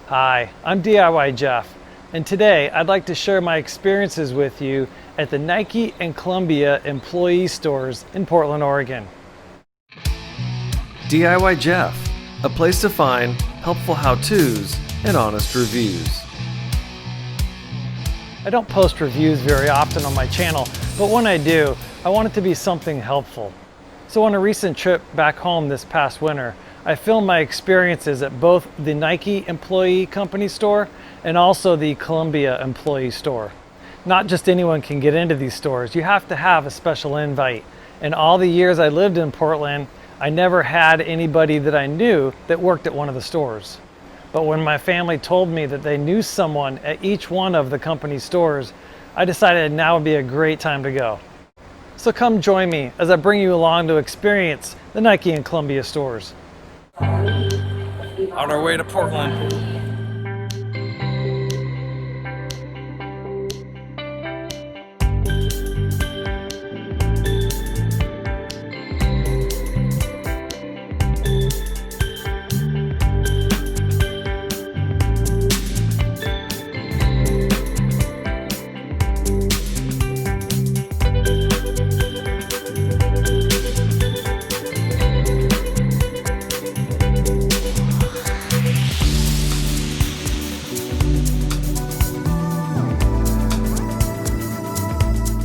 Hi, I'm DIY Jeff, and today I'd like to share my experiences with you at the Nike and Columbia employee stores in Portland, Oregon. DIY Jeff, a place to find helpful how-tos and honest reviews. I don't post reviews very often on my channel, but when I do, I want it to be something helpful. So on a recent trip back home this past winter, I filmed my experiences at both the Nike employee company store and also the Columbia employee store. Not just anyone can get into these stores. You have to have a special invite. In all the years I lived in Portland, I never had anybody that I knew that worked at one of the stores. But when my family told me that they knew someone at each one of the company stores, I decided now would be a great time to go. So come join me as I bring you along to experience the Nike and Columbia stores. On our way to Portland.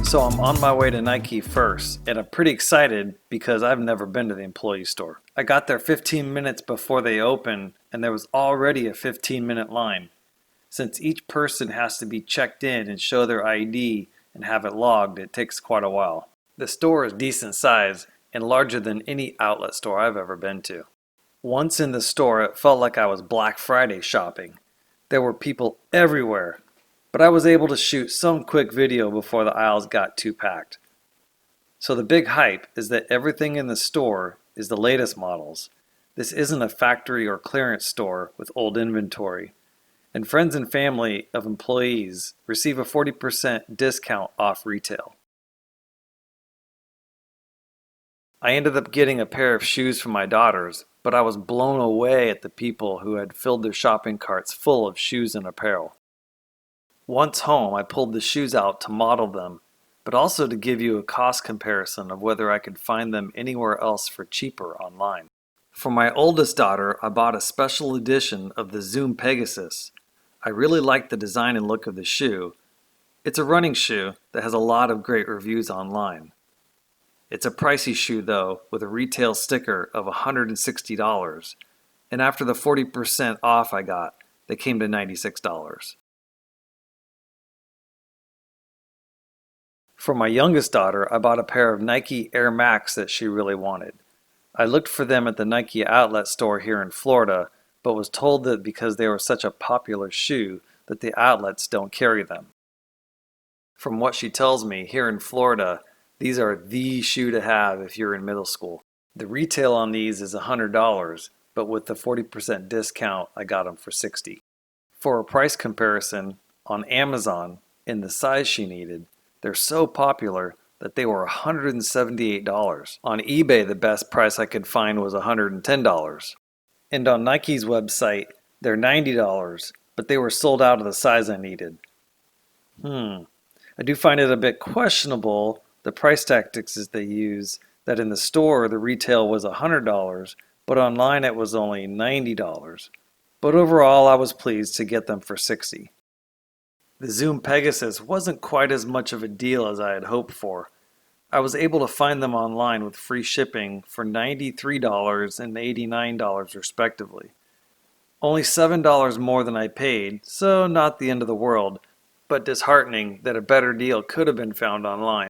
So I'm on my way to Nike first, and I'm pretty excited because I've never been to the employee store. I got there 15 minutes before they opened, and there was already a 15-minute line. Since each person has to be checked in and show their ID and have it logged, it takes quite a while. The store is decent size and larger than any outlet store I've ever been to. Once in the store, it felt like I was Black Friday shopping. There were people everywhere. But I was able to shoot some quick video before the aisles got too packed. So the big hype is that everything in the store is the latest models. This isn't a factory or clearance store with old inventory. And friends and family of employees receive a 40% discount off retail. I ended up getting a pair of shoes for my daughters, but I was blown away at the people who had filled their shopping carts full of shoes and apparel. Once home, I pulled the shoes out to model them, but also to give you a cost comparison of whether I could find them anywhere else for cheaper online. For my oldest daughter, I bought a special edition of the Zoom Pegasus. I really liked the design and look of the shoe. It's a running shoe that has a lot of great reviews online. It's a pricey shoe though, with a retail sticker of $160, and after the 40% off I got, they came to $96. For my youngest daughter, I bought a pair of Nike Air Max that she really wanted. I looked for them at the Nike outlet store here in Florida, but was told that because they were such a popular shoe that the outlets don't carry them. From what she tells me, here in Florida, these are the shoe to have if you're in middle school. The retail on these is $100, but with the 40% discount, I got them for $60. For a price comparison, on Amazon, in the size she needed, they're so popular that they were $178. On eBay, the best price I could find was $110. And on Nike's website, they're $90, but they were sold out of the size I needed. I do find it a bit questionable, the price tactics they use, that in the store the retail was $100, but online it was only $90. But overall, I was pleased to get them for $60. The Zoom Pegasus wasn't quite as much of a deal as I had hoped for. I was able to find them online with free shipping for $93 and $89 respectively. Only $7 more than I paid, so not the end of the world, but disheartening that a better deal could have been found online.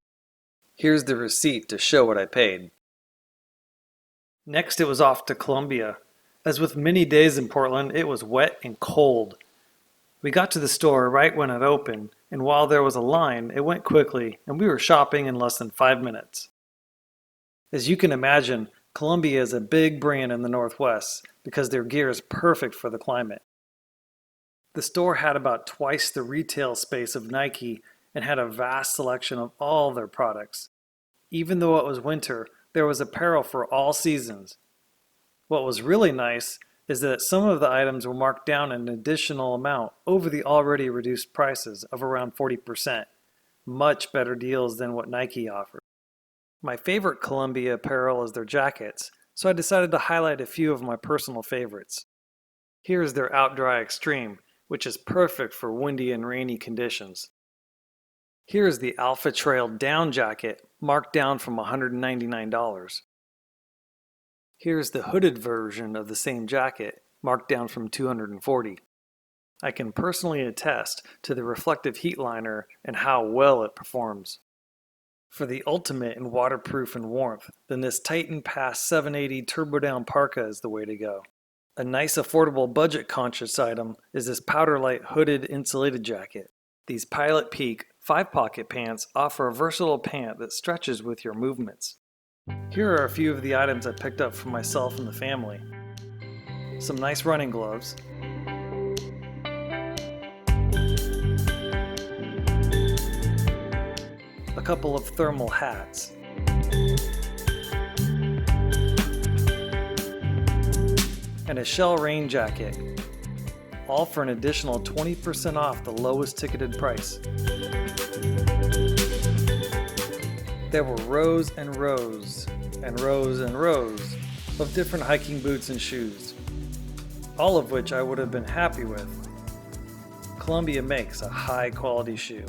Here's the receipt to show what I paid. Next it was off to Columbia. As with many days in Portland, it was wet and cold. We got to the store right when it opened, and while there was a line, it went quickly, and we were shopping in less than 5 minutes. As you can imagine, Columbia is a big brand in the Northwest because their gear is perfect for the climate. The store had about twice the retail space of Nike and had a vast selection of all their products. Even though it was winter, there was apparel for all seasons. What was really nice is that some of the items were marked down an additional amount over the already reduced prices of around 40%. Much better deals than what Nike offered. My favorite Columbia apparel is their jackets, so I decided to highlight a few of my personal favorites. Here's their OutDry Extreme, which is perfect for windy and rainy conditions. Here's the Alpha Trail down jacket, marked down from $199. Here's the hooded version of the same jacket, marked down from $240. I can personally attest to the reflective heat liner and how well it performs. For the ultimate in waterproof and warmth, then this Titan Pass 780 Turbo Down Parka is the way to go. A nice affordable budget-conscious item is this Powder Light hooded insulated jacket. These Pilot Peak 5-pocket pants offer a versatile pant that stretches with your movements. Here are a few of the items I picked up for myself and the family. Some nice running gloves, a couple of thermal hats, and a shell rain jacket, all for an additional 20% off the lowest ticketed price. There were rows and rows and rows and rows of different hiking boots and shoes, all of which I would have been happy with. Columbia makes a high quality shoe.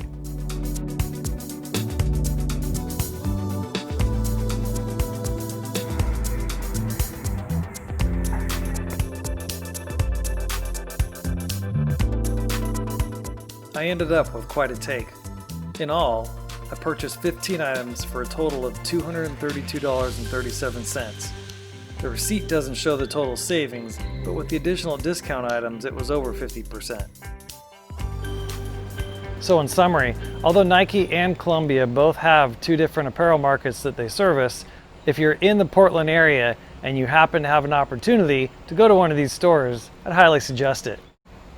I ended up with quite a take. In all, I purchased 15 items for a total of $232.37. The receipt doesn't show the total savings, but with the additional discount items, it was over 50%. So in summary, although Nike and Columbia both have two different apparel markets that they service, if you're in the Portland area and you happen to have an opportunity to go to one of these stores, I'd highly suggest it.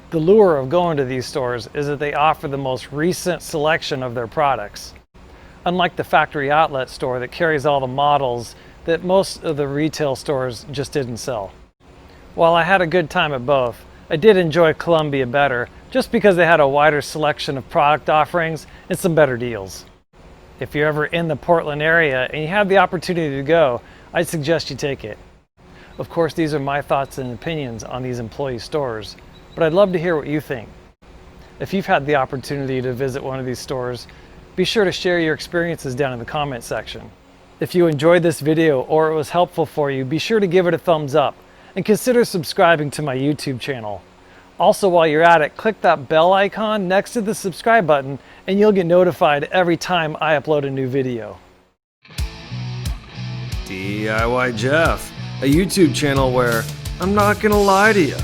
The lure of going to these stores is that they offer the most recent selection of their products. Unlike the factory outlet store that carries all the models that most of the retail stores just didn't sell. While I had a good time at both, I did enjoy Columbia better just because they had a wider selection of product offerings and some better deals. If you're ever in the Portland area and you have the opportunity to go, I'd suggest you take it. Of course, these are my thoughts and opinions on these employee stores, but I'd love to hear what you think. If you've had the opportunity to visit one of these stores, be sure to share your experiences down in the comment section. If you enjoyed this video or it was helpful for you, be sure to give it a thumbs up and consider subscribing to my YouTube channel. Also, while you're at it, click that bell icon next to the subscribe button and you'll get notified every time I upload a new video. DIY Jeff, a YouTube channel where I'm not gonna lie to you.